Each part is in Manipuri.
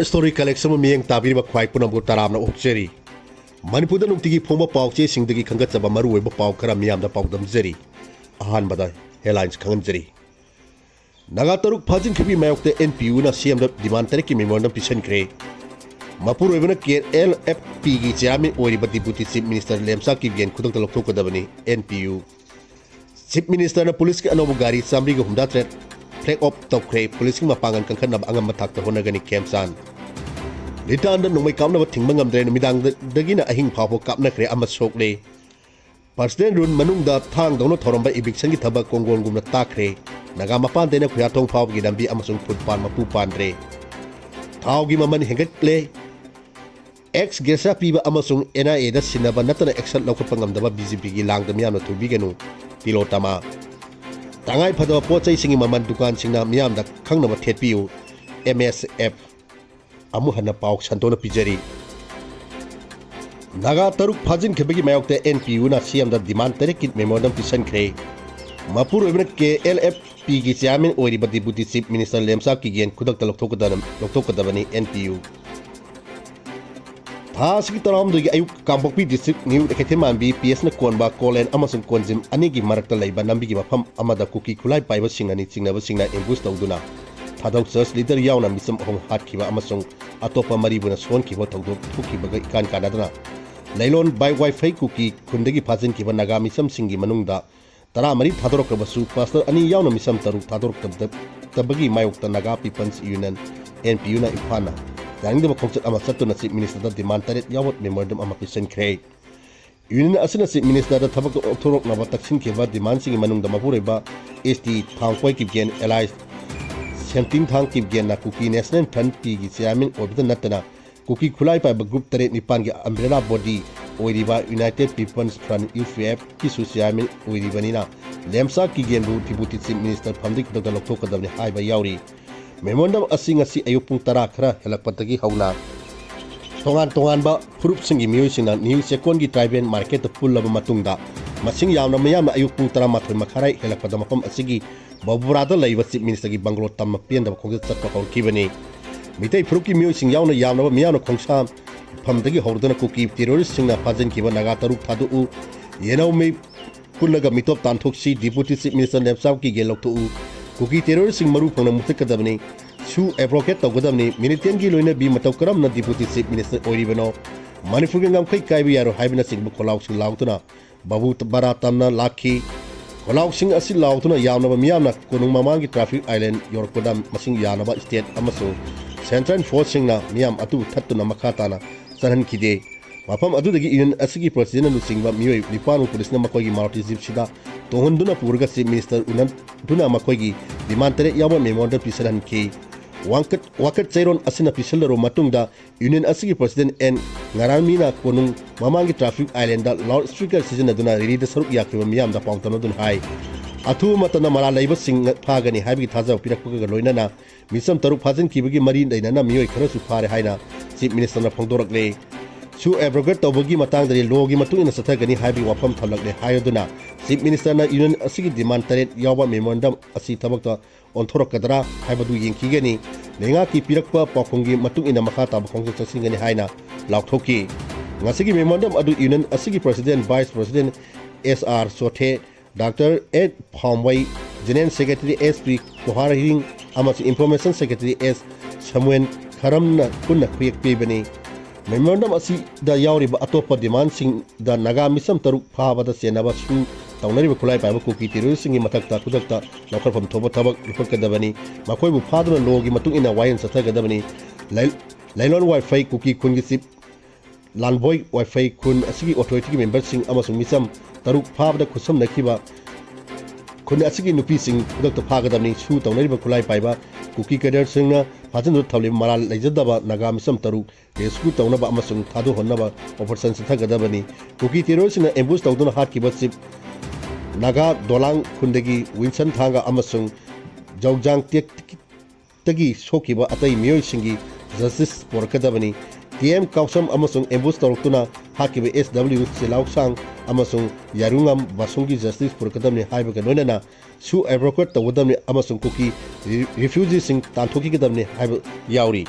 Story collection miyang tabi ba kwai punam ko taram na okcheri Manipur nungtigi phoma paw che singdagi khangat chaba maru weba paw khara miyam da paw damjeri ahan bada headlines khanganjeri Naga taruk phajin khibi mayokte NPU na CM da demand tare ki memorandum pisan kre Mapur webna KLFP gi chairman oiriba deputy chief minister Nemcha Kipgen khudok ta lokthok kadabani NPU Chief minister na police ki anobu gari samri ga humda threat flag up top kre police ki mapangan kangkhan na angam mathak ta honagani kemsan Litan da nungmay kam na bating mangam dre midang dagi na ahing phapo kap na kre amat sok le President run manung da thang dono thoramba eviction gi thaba konggon gumna takre naga mapan de na khya thong phau gi dambi amasung phutpan mapu pandre thau gi maman hengat le ex gesa piba amasung NIA da sinaba natana action lokha pangam da BJP gi lang da miyam na thubi genu pilotama tangai phadawa pochai singi maman dukan singna miyam da khangna ba thetpiu MSF amu hana pauk santona pijari Naga taruk phajin khebagi mayokte NPU na CM da demand tarekit memorandum pisan kre Mapur webna KLFP gi chairman oiriba deputy chief minister Nemcha Kipgen khudak ta lokthok kadabani NPU Thasiki taram dogi ayuk Kampokpi district new ekhetheman bi PS na konba kolen amasung konjim ani gi marakta leiba nambi gi mafam amada kuki khulai paiba singani chingnaba singna ambush tawduna Thadok church leader yauna misam hong hat kiba amasung atopa maribuna son kiba tawdo thuki baga ikan kanadana Lailon by wifi kuki kundagi phajin kiba naga misam singi manungda tara mari thadorok basu pastor ani yauna misam taru thadorok tabagi mayokta naga people's union NPU na ifana Yang ba khongchat ama sattu na chief minister da demand taret yawat memorandum ama pisan kre Union asina chief minister da thabak thorok na ba taksin ke ba demand singi manung da mapure ba ST thangkoi Kipgen allies Senting thang Kipgen na kuki national fund p gi chairman obda natana kuki khulai pa group taret nipan gi umbrella body oiriba United People's Front UFF ki su chairman oiriba ni na Nemcha Kipgen bu deputy chief minister phamdgi da lokthok kadamni hai ba yauri Memorandum asing asi ayupung tara khara helakpatagi hauna tongan ba furup singi mioi singna new second gi tribal market to full laba matungda masing yamna mayam ayupung tara mathoi makharai helakpada mapam asigi baburada laiba chief minister gi banglo tam pian da khongja chatpa kaun kibani mitai furup ki mioi sing yawna yamna miyamna khongsa phamdagi hordana kuki terrorist singna phajin kiba naga taruk thadu u yenau me pullaga mitop tanthoksi deputy chief minister Nemcha ki geloktu Kuki terrorist sing maru phangna muthakadabni su advocate tawgadabni militian gi loina bi mataw karam na deputy chief minister oiribano Manipur gi ngamkhai kaibi yaro haibna sing kholaw sing lawtuna babu bara tamna lakhi kholaw sing asi lawtuna yamna miyamna konung mamang gi traffic island yorkodam masing yanaba state amaso central force sing na miyam atu thattuna makhatana saran kide Mapam adu dagi union asigi president nu singba mioi nipanu police na makoi gi marti zip sida tohonduna purga chief minister unan duna makoi gi demand tere yawa memorandum pisalan ki wakat chairon asina pisalro matungda union asigi president n ngaramina konung mamangi traffic island da loudspeaker season aduna riri da saruk yakriba miyam da pawtano dun hai athu matana mala laiba sing phagani haibi thaja pirakpa ga loinana misam taruk phajin kibagi mari dainana mioi khara su phare haina chief minister na phongdorak le Su abrogate tawbagi matang dari logi matung ina sathagani haibi wafam thalakle hayoduna chief minister na union asigi demand taret yawa memorandum asi thabakta onthorok kadra haibadu yengkigani lenga ki pirakpa pakhongi matung ina makha ta bakhong chasingani haina lauthoki ngasigi memorandum adu union asigi president vice president SR Sothe Dr. Ed Phamdgi general secretary SP Koharing amas information secretary S Samuel Kharamna kunna khuyek pebani Memorandum asi da yauriba atopa demand sing da naga misam taruk phabada senaba sung taunari khulai paiba kuki terrorist singi mathakta kudakta lakarfam thoba thabak lupakadabani makoi bu phaduna logi matung ina wayan sathagadabani lailon wifi kuki kungi sip lanboy wifi kun asigi authority member sing amasung misam taruk phabada khusam nakhiba kun asigi nupi sing kudakta phagadabani su taunari khulai paiba kuki cadre singna phajin thawle maral leijadaba naga misam taruk rescue tawnaba amasung thadu honnaba operation sathagadabani kuki terrorist na ambush tawduna hat ki basip Naga Dolang Kundagi Wilson Thanga Amasung Jaujang Tagi Shokiba Atai Mio Shingi Justice Porkadabani TM Kausam Amasung Embus Tortuna Hakibe SW Silau Sang Amasung Yarungam Basungi Justice Porkadamni Haibaga Nonana Su Abrokot Tawadamni Amasung Kuki Refugees Sing Tantoki Kadamni Haiba Yauri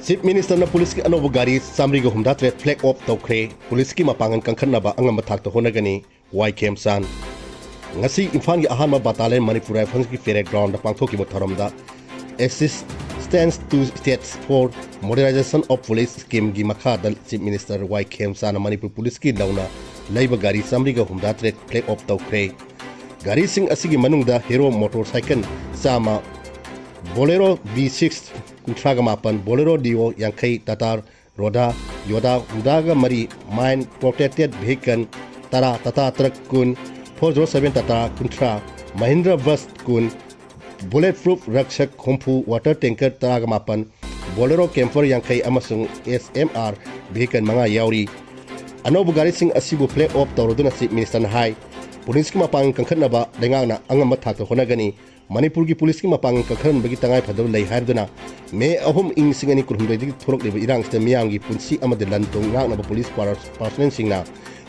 Chief Minister na Police ki anobo gari samri go humda threat flag off tawkhre police ki mapangan kangkhanna ba angam thak to honagani YKM san ngasi imphal gi ahan ma battalion Manipur Rifles ki parade ground da pangthoki bo tharamda assistance to states for modernization of police scheme gi makha dal Chief Minister YKM san Manipur Police ki launa leiba gari samri go humda threat flag off tawkhre gari sing asigi manungda hero motorcycle sama Bolero V6 Kuntragamapan Bolero Dio Yankai Tatar Roda Yoda Udaga Mari Mine Protected Vehicle Tara Tata Truck Kun 407 Tata Kuntra Mahindra Bus Kun Bulletproof Rakshak Humpu Water Tanker Taragamapan Bolero Camper Yankai Amasung SMR Vehicle Manga Yauri Ano Bugari Sing Asibu Play Off Tauroduna Chief Minister High Police ki mapang kangkhanaba dengana angam thak to honagani Manipur ki police ki mapang kangkhan bagi tangai phadau lei haiduna me ahum ing singani kurhumdai dik thorok leba irang sta miyang gi punsi amade lantong ngakna ba police personnel singna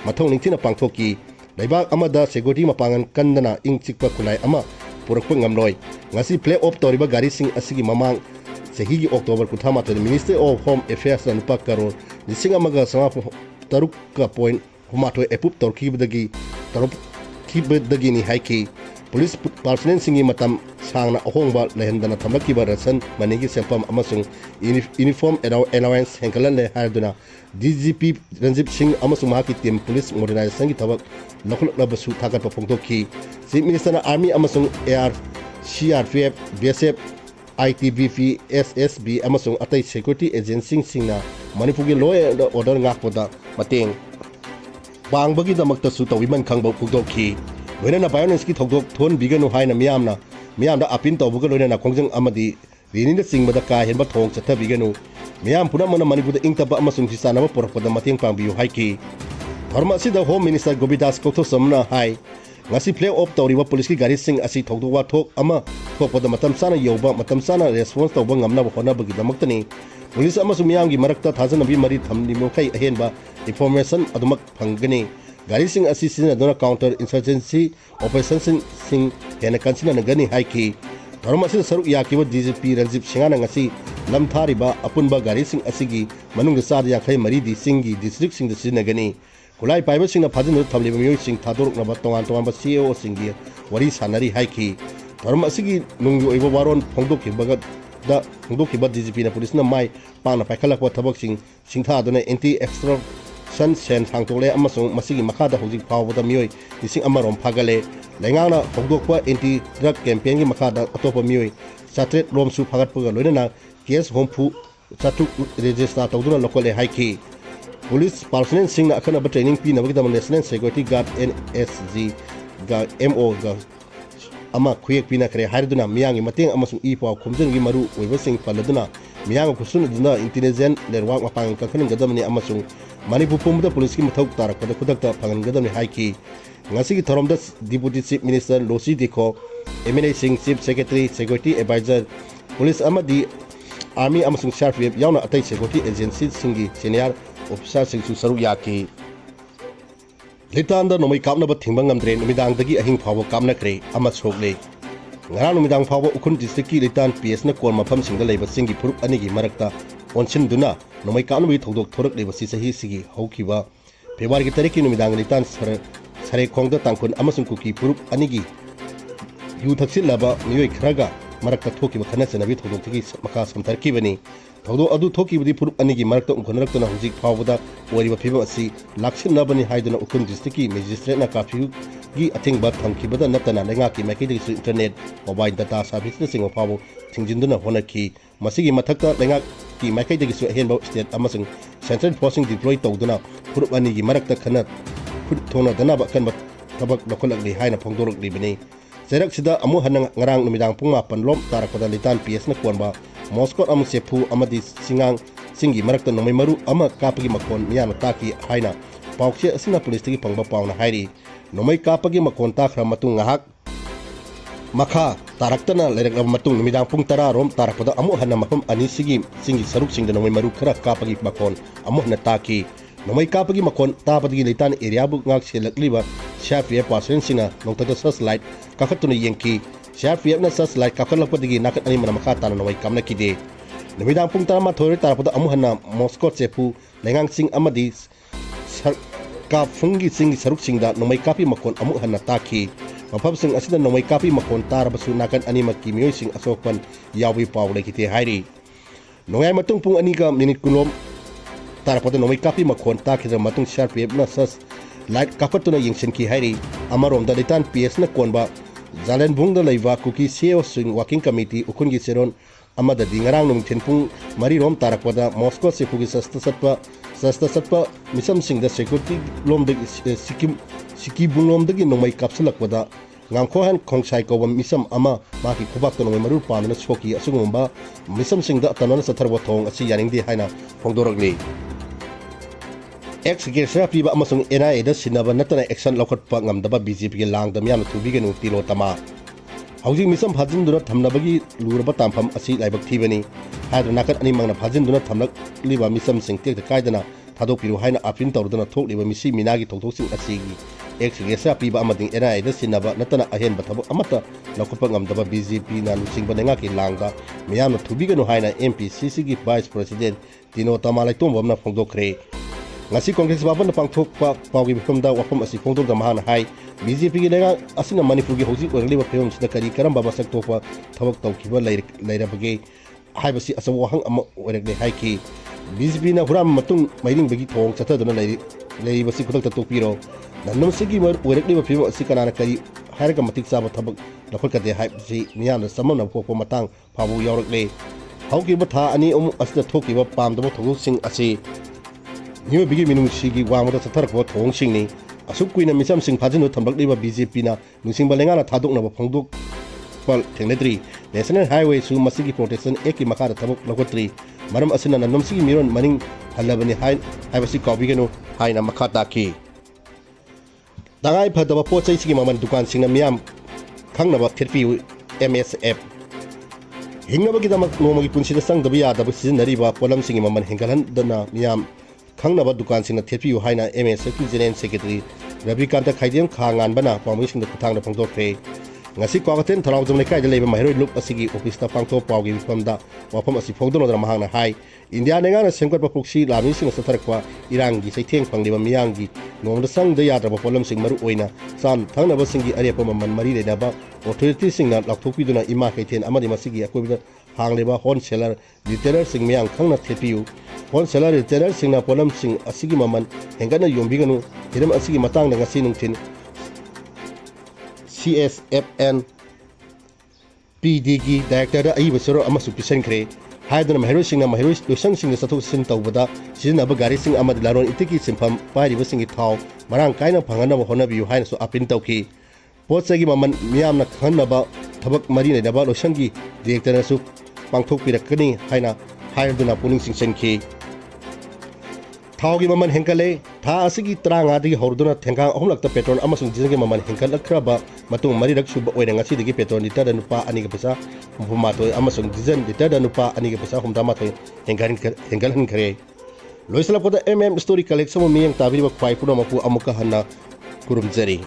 mathong ningthina pangthoki leibak amada security mapangan kandana ing chikpa kulai ama purakpa ngamloi ngasi play off toriba gari sing asigi mamang sehi gi October kuthama to Ministry of Home Affairs na nupa karor lising amaga sama taruk ka point humato epup torki bidagi taruk kibdagi ni haiki police personnel singi matam sangna ahongba lehendana thamlakiba rasan manigi sempam amasung uniform allowance henkalan le harduna DGP Ranjip Singh amasung mahaki team police modernization gi thabak lakhulna basu thakat pongtokki Chief Minister Army amasung AR CRPF BSF ITBP SSB amasung atai security agency singna Manipur gi law and order ngakpoda mateng bangbagi damakta su tawiman khangba pugdokki When violence ki thokdok thon biganu haina miyamda apin tawbuga loina khongjang amadi rini sing bada ka henba thong chatha biganu miyam puna mana Manipur ingtaba amasung sisanaba porakpada mateng pangbiu haiki dharma sida Home Minister Gobidas Kotho samna hai ngasi play off tawriba police ki gari sing asi thokdwa thok ama thokpada matam sana yoba matam sana response tawba ngamna hona bagi damaktani police amasung miyamgi marakta thajanabi mari thamni mokai ahenba information adumak phangani Gari sing assistant adona counter insurgency operations sing hena kansina nagani haiki dharma sing saruk yakiba DGP Ranjip Singana ngasi lamthariba apunba gari sing asigi manung sad yakhai mari di singi district sing the sinagani kulai paiba sing na phajin thamliba miyoi sing thadoruk na batongan tongan ba CEO singi wari sanari haiki dharma asigi nungyu oiba waron phongdokhiba da phongdokhiba DGP na police na mai pana paikhalakwa thabak sing tha adona anti extra San Sen Fangtole amasung masigi makada hojik phawda miyoi lising amarom phagale lengana hogdokwa anti drug campaign gi makada atopa miyoi satret rom su phagat puga loina case hompu chatu register tawduna lokole haiki police personnel singna akhana ba training pi nabagi dam national security guard NSG ga MO ga ama khuyek pina kare haiduna miyangi mateng amasung ipaw khumjang gi maru oiba sing paladuna miyang kusun duna intelligent network mapang kakhanin gadamni amasung Manipur Pumda Police ki mathau tarak pada kudakta phangan gadamni haiki ngasi ki tharomda Deputy Chief Minister Losi Dikho MNA Singh Chief Secretary Security Advisor Police Amadi Army amasung CRPF yauna atai security agency singi senior officer sing su saruk yaki litanda nomai kapna ba thingba ngamdre numidang dagi ahing phawa kamna kre ama sogle ngara numidang phawa ukhun district ki litan PS na kor mafam singda leiba singi phurup ani gi marakta onsin duna nomai kapna bi thodok thorak leiba si sahi sigi haukiba February ki tariki numidang litan sare khongda tangkun amasung kuki phurup ani gi yu thaksil laba miyoi khraga marakta thokiba khana senabi thodok tigi maka samthar ki bani thodo adu thoki budi phurup ani gi marakta unkhonrak na hujik phawda wariba pheba asi laksin nabani haiduna ukun district ki magistrate na kafiu gi athing ba thamki bada natana lenga ki maki di internet mobile data service na singo phawo thingjinduna honaki masigi mathakta lenga ki maki di su henba state amasung central forcing deploy tawduna phurup ani gi marakta khana khut thona dana ba kan ba tabak lokolak li haina phongdorok li bani serak sida amu hanang ngarang numidang pung 8 lom tarak pada litan PS na kuan ba Moscow am sepu amadi singang singi marakta nomai maru ama kapagi makon miyana taki haina paukche asina police tigi pangba pauna hairi nomai kapagi makon takhra matung ngahak makha taraktana lerak matung numidang pung tara rom tarakpada amu hanna mafam ani singi saruk singda nomai maru khara kapagi makon amu na taki nomai kapagi makon tapagi leitan area bu ngak selakliba shafia pasen singa nongta sas light kakatuna yengki shafia na sas light kakalapadi nakat ani mana makha tan nomai kamna kide numidang pung tara ma thori tarapada amu hanna moscow chepu lengang sing amadi ka fungi singi saruk singda nomai kapi makon amu hanna taki mafam sing asida nomai kapi makon tarabasu nakan ani makki mioi sing asokpan yawi paw lekite hairi nongai matung pung ani ka minit kulom tarapada nomai kapi makon takida matung sharp na sas light kapatuna yengsen ki hairi amarom da litan ps na konba zalen bung da leiwa kuki seo swing working committee ukungi seron amada dingarang nung tenpung mari rom tarapada moscow se pugi sasta satpa misam sing da security lom de siki bulom de nomai kapsalak wada ngangkhohan khongsai ko misam ama maki khubak to nomai maru pamna soki asungumba misam sing da tanona satharwa thong asi yaning di haina phongdoragli ex gesra piba amasung NIA da sinaba natana action lokhat pa ngamdaba BJP ge lang da myam thubi ge nu tilo tama hauji misam phajin dura thamnabagi luraba tampham asi laibak thibani haidra nakat ani mangna phajin dura thamlak liba misam sing tek kaidana thadok piru haina apin tawdana thok liba misi minagi thokthok sing asigi ex gesra piba amading NIA da sinaba natana ahen bathabo amata lokapa ngamdaba BJP na lusing banenga ki langda myam thubi ge nu haina MPCC gi vice president tino tama lai tombam na phongdokre ngasi congress baban pangthok pa pawgi bifamda wafam asi phongdok da mahana hai BJP gi lega asina manipur gi hoji orli ba phayom sida kari karamba basak topa thabak tawkiba leira bage haibasi asaw wahang ama orekle hai ki BJP na huram matung mailing bagi thong chathaduna leiri basi khudak ta tokpiro nannom sigi mar orekle ba phayom asi kanana kari hairaga matik saba thabak lakhol ka de hai si miyana samamna pokpo matang phabu yaurakle hauki ba tha ani asida thoki ba pamdaba thoguk sing asi niwa bigi minung sigi wangda satharak bo thong singni asuk kuina misam sing phajinu thambak liba BJP na nusing balenga na thadok na phongdok pal thengledri national highway su masigi protection eki makara thabok lokotri maram asina na nomsigi miron maning halabani haibasi kawbigeno haina makhata ki dangai phadaba pochai sigi maman dukan singna miyam khangnaba therpi MSF hingnabagi damak nomagi punsida sangdaba yadaba sizinariba polam singi maman hengalan dana miyam khangnaba dukan singna therpi haina MSF ki general secretary Rabi Kanta Khaidem Khangan bana pawmi sing da kuthang da phongdokre ngasi kwagaten thalawjam lekai da leiba mahroi lup asigi office ta pangtho pawgi bifamda wafam asi phongdono da mahangna hai India nenga na sengkot pa puksi lami sing satharakwa irangi saitheng phangliba miyangi nongda sang da yadra ba polam sing maru oina san thangna ba singi arepa mamman mari le da ba authority sing na lakthokpi duna ima kaithen amadi masigi akobi hangleba wholesaler retailer sing miyang khangna thepiu wholesaler retailer sing na polam sing asigi maman hengana yombiganu hiram asigi matang da ngasi nungthin CSFN PDG director ai basoro amasu pisan kre haidana mahiro singna mahiro losang singna sathok sin tawbada sizinaba gari sing amad laron itiki simpham pari basingi thaw marang kaina phangana hona biu haina so apin tawki potsagi maman miyamna khanaba thabak mari ne daba losangi director su pangthok pirakani haina haiduna puning singsenki thawgi maman henkale tha asigi tranga digi horduna thengka ahumlakta petrol amasung jingi maman henkal akraba matung mari rak suba oina ngasi digi petrol liter nupa ani ga pesa humato amasung dizen liter nupa ani ga pesa humdama thoi henkal han kare loisala poda story collection mo miyang tabiri ba khwai puno mapu amuka hanna kurumjari